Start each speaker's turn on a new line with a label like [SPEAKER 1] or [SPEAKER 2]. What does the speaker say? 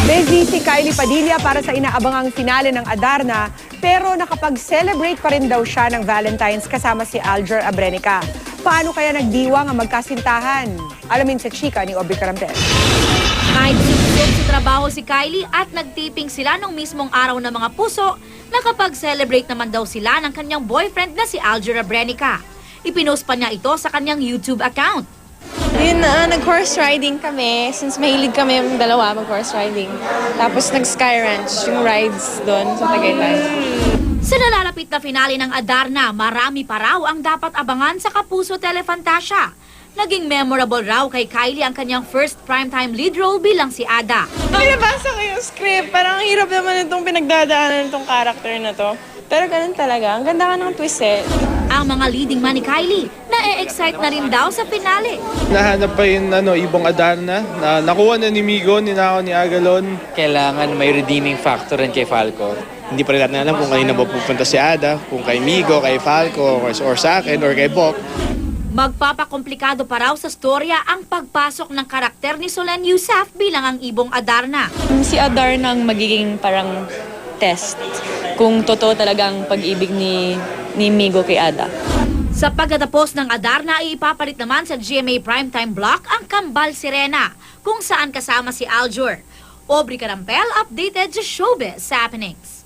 [SPEAKER 1] Busy si Kylie Padilla para sa inaabangang finale ng Adarna, pero nakapag-celebrate pa rin daw siya ng Valentine's kasama si Aljur Abrenica. Paano kaya nagdiwang ang magkasintahan? Alamin sa chika ni Aubrey Carampel.
[SPEAKER 2] Kahit susubok sa trabaho si Kylie at nagtiping sila nung mismong araw ng mga puso, nakapag-celebrate naman daw sila ng kanyang boyfriend na si Aljur Abrenica. Ipinost pa niya ito sa kanyang YouTube account.
[SPEAKER 3] Yun nag-horse riding kami. Since mahilig kami yung dalawa mag-horse riding. Tapos nag-sky ranch, yung rides doon sa Tagaytay.
[SPEAKER 2] Sa nalalapit na finale ng Adarna, marami pa raw ang dapat abangan sa Kapuso Telefantasia. Naging memorable raw kay Kylie ang kanyang first primetime lead role bilang si Ada.
[SPEAKER 3] Pinabasa ko yung script. Parang ang hirap naman itong pinagdadaanan itong character na to. Pero ganun talaga. Ang ganda ka ng twist eh.
[SPEAKER 2] Ang mga leading man ni Kylie, na-excite na rin daw sa finale.
[SPEAKER 4] Nahanap pa yung ibong Adarna na nakuha na ni Migo, ninakaw ni Agalon.
[SPEAKER 5] Kailangan may redeeming factor rin kay Falco.
[SPEAKER 6] Hindi pa rin natin alam kung kanina ba pupunta si Ada, kung kay Migo, kay Falco, or sa akin, or kay Bok.
[SPEAKER 2] Magpapakomplikado pa raw sa storya ang pagpasok ng karakter ni Solen Yusuf bilang ang ibong Adarna.
[SPEAKER 7] Si Adarna ang magiging parang test kung totoo talagang pag-ibig ni Migo kay Ada.
[SPEAKER 2] Sa pagtatapos ng Adarna, ipapalit naman sa GMA Primetime Block ang Kambal Sirena, kung saan kasama si Aljur. Aubrey Carampel, updated sa Showbiz Happenings.